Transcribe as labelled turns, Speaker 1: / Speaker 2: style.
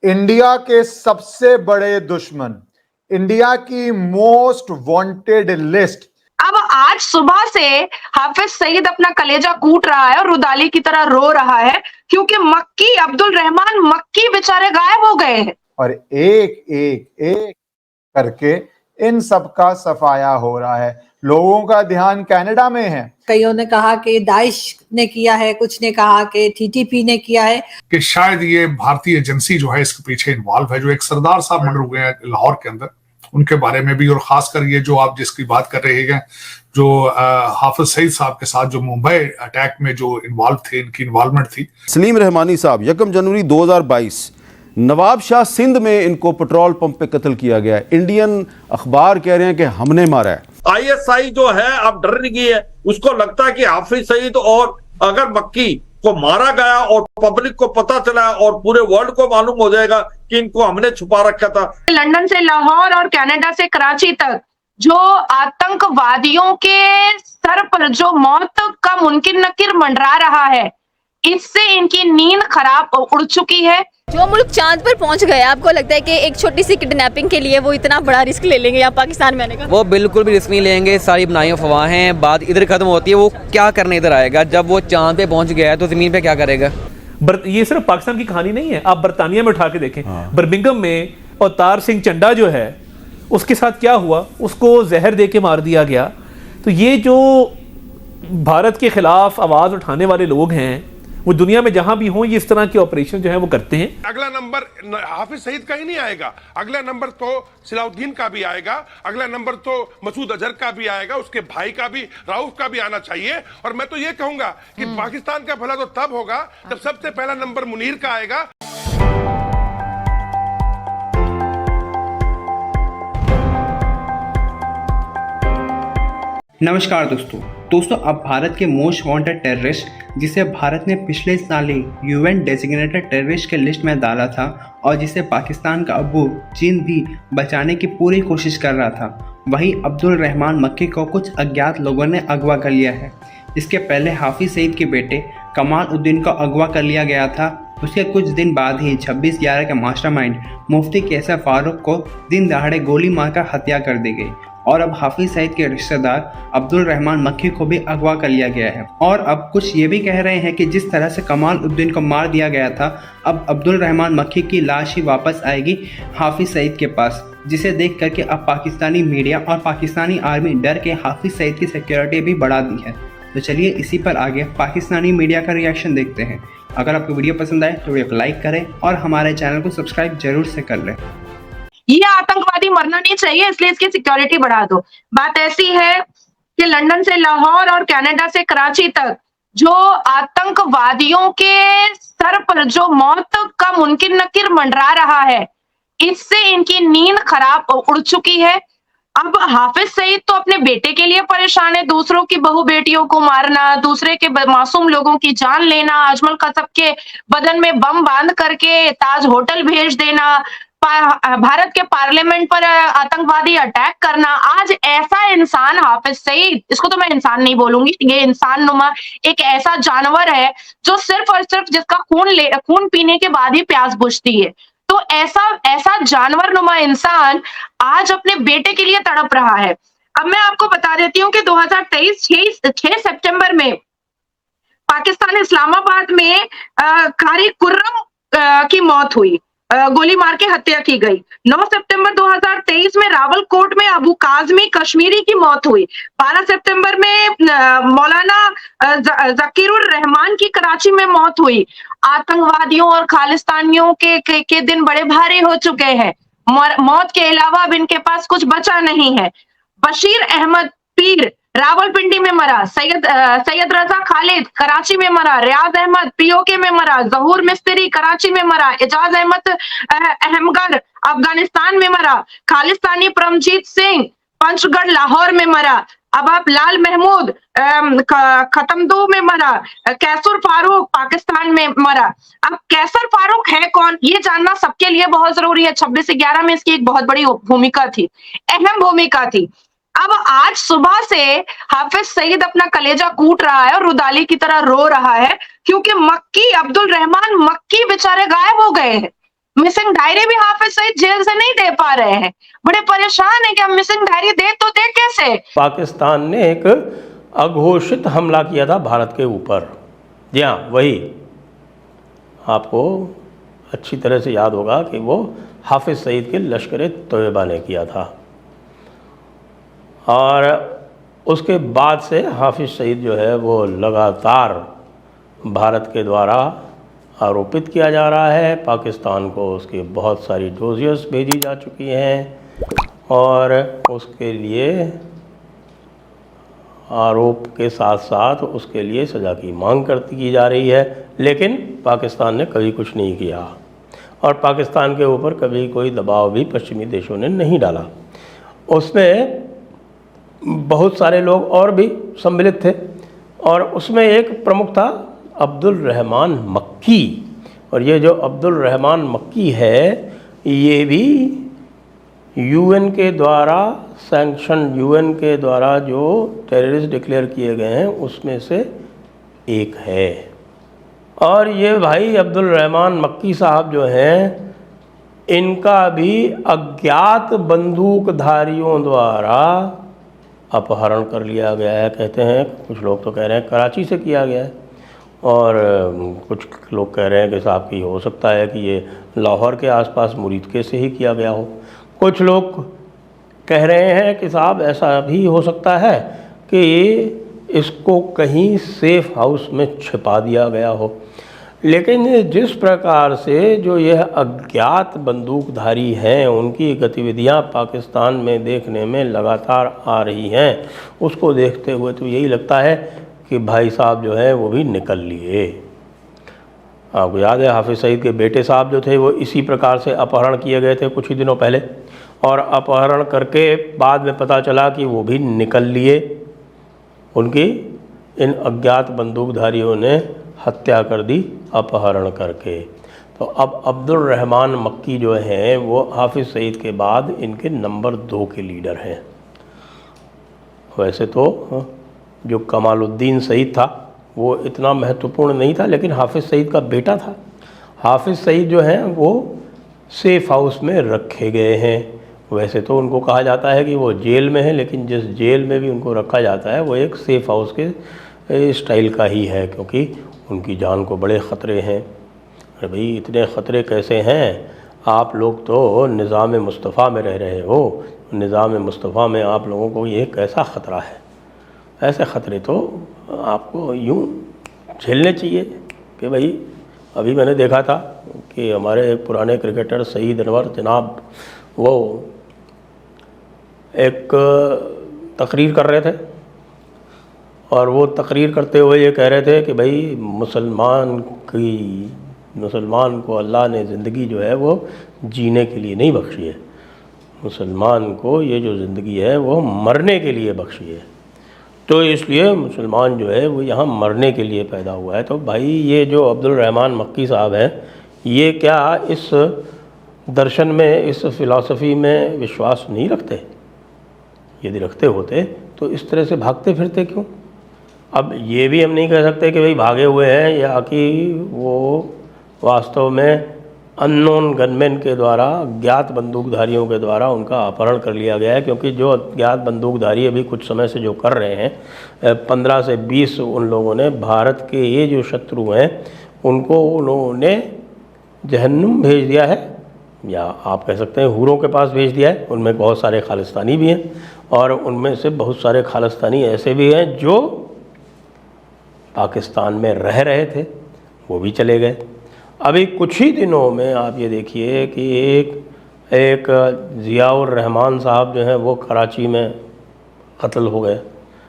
Speaker 1: India के सबसे बड़े दुश्मन, इंडिया की मोस्ट वांटेड लिस्ट।
Speaker 2: अब आज सुबह से हाफिज सईद अपना कलेजा कूट रहा है और रुदाली की तरह रो रहा है क्योंकि मक्की अब्दुल रहमान मक्की बेचारे गायब हो गए हैं।
Speaker 1: और एक एक एक करके इन सब का सफाया हो रहा है। लोगों का ध्यान कनाडा में है।
Speaker 3: कईयों ने कहा कि दाइश ने किया है, कुछ ने कहा कि टीटीपी ने किया है, कि
Speaker 4: शायद ये भारतीय एजेंसी जो है इसके पीछे इन्वॉल्व है। जो एक सरदार साहब मर्डर हुए हैं लाहौर के अंदर, उनके बारे में भी, और खासकर ये जो आप जिसकी बात कर रहे हैं, जो हाफिज सईद साहब के साथ जो मुंबई अटैक में जो इन्वॉल्व थे, इनकी इन्वॉल्वमेंट थी।
Speaker 5: सलीम रहमानी साहब 1 जनवरी 2022 नवाब शाह सिंध में इनको पेट्रोल पंप पे कत्ल किया गया है। इंडियन अखबार कह रहे हैं कि हमने मारा है।
Speaker 6: आईएसआई जो है अब डर गई है, उसको लगता है कि हाफिज सईद और अगर मक्की को मारा गया और पब्लिक को पता चला और पूरे वर्ल्ड को मालूम हो जाएगा कि इनको हमने छुपा रखा था।
Speaker 2: लंदन से लाहौर और कनाडा से कराची तक जो आतंकवादियों के सर पर जो मौत का मुनकिर नकीर मंडरा रहा है, इससे इनकी नींद खराब उड़ चुकी है।
Speaker 7: जो मुल्क चांद पर पहुंच गए, आपको लगता है कि एक छोटी सी किडनैपिंग के लिए वो इतना बड़ा रिस्क ले लेंगे यहाँ पाकिस्तान में आने का?
Speaker 8: वो बिल्कुल भी रिस्क नहीं लेंगे। सारी बनाई अफवाहें, बात इधर खत्म होती है। वो क्या करने इधर आएगा? जब वो चांद पे पहुंच गया है तो जमीन पे क्या करेगा?
Speaker 9: ये सिर्फ पाकिस्तान की कहानी नहीं है, आप बरतानिया में उठा के देखें। बर्मिंघम में अवतार सिंह चंडा जो है, उसके साथ क्या हुआ? उसको जहर दे के मार दिया गया। तो ये जो भारत के खिलाफ आवाज उठाने वाले लोग हैं, वो दुनिया में जहां भी हों, ये इस तरह के ऑपरेशन जो है वो करते हैं।
Speaker 10: अगला नंबर हाफिज सईद का ही नहीं आएगा, अगला नंबर तो सलाउद्दीन का भी आएगा, अगला नंबर तो मसूद अजहर का भी आएगा, उसके भाई का भी, राउफ का भी आना चाहिए। और मैं तो ये कहूंगा कि पाकिस्तान का भला तो तब होगा जब सबसे पहला नंबर मुनीर का आएगा।
Speaker 11: नमस्कार दोस्तों, अब भारत के मोस्ट वांटेड टेररिस्ट, जिसे भारत ने पिछले साल ही यूएन डेजिग्नेटेड टेररिस्ट के लिस्ट में डाला था और जिसे पाकिस्तान का अबू चीन भी बचाने की पूरी कोशिश कर रहा था, वही अब्दुल रहमान मक्की को कुछ अज्ञात लोगों ने अगवा कर लिया है। इसके पहले हाफिज सईद के बेटे कमाल उद्दीन को अगवा कर लिया गया था। उसके कुछ दिन बाद ही 26/11 के मास्टरमाइंड मुफ्ती कैसर फारूक को दिन दहाड़े गोली मारकर हत्या कर दी गई। और अब हाफिज सईद के रिश्तेदार अब्दुल रहमान मक्की को भी अगवा कर लिया गया है। और अब कुछ ये भी कह रहे हैं कि जिस तरह से कमाल उद्दीन को मार दिया गया था, अब अब्दुल रहमान मक्की की लाश ही वापस आएगी हाफिज सईद के पास, जिसे देख करके अब पाकिस्तानी मीडिया और पाकिस्तानी आर्मी डर के हाफिज सईद की सिक्योरिटी भी बढ़ा दी है। तो चलिए इसी पर आगे पाकिस्तानी मीडिया का रिएक्शन देखते हैं। अगर आपको वीडियो पसंद आए तो वीडियो को लाइक करें और हमारे चैनल को सब्सक्राइब जरूर से कर लें।
Speaker 2: ये आतंकवादी मरना नहीं चाहिए, इसलिए इसकी सिक्योरिटी बढ़ा दो। बात ऐसी है कि लंदन से लाहौर और कनाडा से कराची तक जो आतंकवादियों के सर पर जो मौत का मुनकिर नकीर मंडरा रहा है, इससे इनकी नींद खराब उड़ चुकी है। अब हाफिज सईद तो अपने बेटे के लिए परेशान है, दूसरों की बहू बेटियों को मारना, दूसरे के मासूम लोगों की जान लेना, अजमल कसब के बदन में बम बांध करके ताज होटल भेज देना, भारत के पार्लियामेंट पर आतंकवादी अटैक करना। आज ऐसा इंसान हाफिज सईद, इसको तो मैं इंसान नहीं बोलूंगी, ये इंसान नुमा एक ऐसा जानवर है जो सिर्फ और सिर्फ जिसका खून पीने के बाद ही प्यास बुझती है। तो ऐसा जानवर नुमा इंसान आज अपने बेटे के लिए तड़प रहा है। अब मैं आपको बता देती हूँ कि 2023 6 सितंबर में पाकिस्तान इस्लामाबाद में कारी कुर्रम की मौत हुई, गोली मार के हत्या की गई। 9 सितंबर 2023 में रावलकोट में अबू काजमी कश्मीरी की मौत हुई। 12 सितंबर में मौलाना जकीरुर रहमान की कराची में मौत हुई। आतंकवादियों और खालिस्तानियों के दिन बड़े भारी हो चुके हैं। मौत के अलावा अब इनके पास कुछ बचा नहीं है। बशीर अहमद पीर रावलपिंडी में मरा, सैयद रजा खालिद कराची में मरा, रियाज अहमद पीओके में मरा, जहूर मिस्त्री कराची में मरा, एजाज अहमद अहमगर अफगानिस्तान में मरा, खालिस्तानी परमजीत सिंह पंचगढ़ लाहौर में मरा, अब आप लाल महमूद खतमदू में मरा, कैसर फारूक पाकिस्तान में मरा। अब कैसर फारूक है कौन, ये जानना सबके लिए बहुत जरूरी है। 26/11 में इसकी एक बहुत बड़ी भूमिका थी, अहम भूमिका थी। अब आज सुबह से हाफिज सईद अपना कलेजा कूट रहा है और रुदाली की तरह रो रहा है क्योंकि मक्की अब्दुल रहमान मक्की बेचारे गायब हो गए हैं। मिसिंग डायरी भी हाफिज सईद जेल से नहीं दे पा रहे हैं, बड़े परेशान है कि हम मिसिंग डायरी दे तो दे कैसे।
Speaker 12: पाकिस्तान ने एक अघोषित हमला किया था भारत के ऊपर। जी हाँ, वही आपको अच्छी तरह से याद होगा कि वो हाफिज सईद के लश्कर तोयबा ने किया था, और उसके बाद से हाफिज सईद जो है वो लगातार भारत के द्वारा आरोपित किया जा रहा है। पाकिस्तान को उसकी बहुत सारी डोजियर्स भेजी जा चुकी हैं और उसके लिए आरोप के साथ साथ उसके लिए सज़ा की मांग की जा रही है, लेकिन पाकिस्तान ने कभी कुछ नहीं किया और पाकिस्तान के ऊपर कभी कोई दबाव भी पश्चिमी देशों ने नहीं डाला। उसमें बहुत सारे लोग और भी सम्मिलित थे और उसमें एक प्रमुख था अब्दुल रहमान मक्की, और ये जो अब्दुल रहमान मक्की है ये भी यूएन के द्वारा सैंक्शन, यूएन के द्वारा जो टेररिस्ट डिक्लेयर किए गए हैं उसमें से एक है। और ये भाई अब्दुल रहमान मक्की साहब जो हैं इनका भी अज्ञात बंदूकधारियों द्वारा अपहरण कर लिया गया है। कहते हैं, कुछ लोग तो कह रहे हैं कराची से किया गया है और कुछ लोग कह रहे हैं कि साहब की हो सकता है कि ये लाहौर के आसपास मुरीदके से ही किया गया हो। कुछ लोग कह रहे हैं कि साहब ऐसा भी हो सकता है कि इसको कहीं सेफ हाउस में छिपा दिया गया हो। लेकिन जिस प्रकार से जो यह अज्ञात बंदूकधारी हैं उनकी गतिविधियां पाकिस्तान में देखने में लगातार आ रही हैं, उसको देखते हुए तो यही लगता है कि भाई साहब जो है वो भी निकल लिए। आपको याद है हाफिज सईद के बेटे साहब जो थे वो इसी प्रकार से अपहरण किए गए थे कुछ ही दिनों पहले, और अपहरण करके बाद में पता चला कि वो भी निकल लिए। उनकी इन अज्ञात बंदूकधारियों ने हत्या कर दी अपहरण करके। तो अब अब्दुल रहमान मक्की जो हैं वो हाफिज सईद के बाद इनके नंबर 2 के लीडर हैं। वैसे तो जो कमालुद्दीन सईद था वो इतना महत्वपूर्ण नहीं था, लेकिन हाफिज सईद का बेटा था। हाफिज सईद जो हैं वो सेफ हाउस में रखे गए हैं। वैसे तो उनको कहा जाता है कि वो जेल में है, लेकिन जिस जेल में भी उनको रखा जाता है वो एक सेफ हाउस के स्टाइल का ही है, क्योंकि उनकी जान को बड़े ख़तरे हैं। अरे भाई इतने ख़तरे कैसे हैं? आप लोग तो निज़ाम मुस्तफ़ा में रह रहे हो, निज़ाम मुस्तफ़ा में आप लोगों को ये कैसा ख़तरा है? ऐसे ख़तरे तो आपको यूँ झेलने चाहिए कि भाई अभी मैंने देखा था कि हमारे एक पुराने क्रिकेटर सईद अनवर जनाब वो एक तकरीर कर रहे थे और वो तकरीर करते हुए ये कह रहे थे कि भाई मुसलमान को अल्लाह ने ज़िंदगी जो है वो जीने के लिए नहीं बख्शी है, मुसलमान को ये जो ज़िंदगी है वो मरने के लिए बख्शी है। तो इसलिए मुसलमान जो है वो यहाँ मरने के लिए पैदा हुआ है। तो भाई ये जो अब्दुल रहमान मक्की साहब हैं ये क्या इस दर्शन में, इस फ़िलासफ़ी में विश्वास नहीं रखते? यदि रखते होते तो इस तरह से भागते फिरते क्यों? अब ये भी हम नहीं कह सकते कि भाई भागे हुए हैं या कि वो वास्तव में अननोन गनमैन के द्वारा, अज्ञात बंदूकधारियों के द्वारा उनका अपहरण कर लिया गया है, क्योंकि जो अज्ञात बंदूकधारी अभी कुछ समय से जो कर रहे हैं 15 से 20 उन लोगों ने भारत के ये जो शत्रु हैं उनको उन्होंने जहन्नुम भेज दिया है, या आप कह सकते हैं हूरों के पास भेज दिया है। उनमें बहुत सारे खालिस्तानी भी हैं और उनमें से बहुत सारे खालिस्तानी ऐसे भी हैं जो पाकिस्तान में रह रहे थे, वो भी चले गए। अभी कुछ ही दिनों में आप ये देखिए कि एक ज़ियाउर रहमान साहब जो हैं वो कराची में कत्ल हो गए।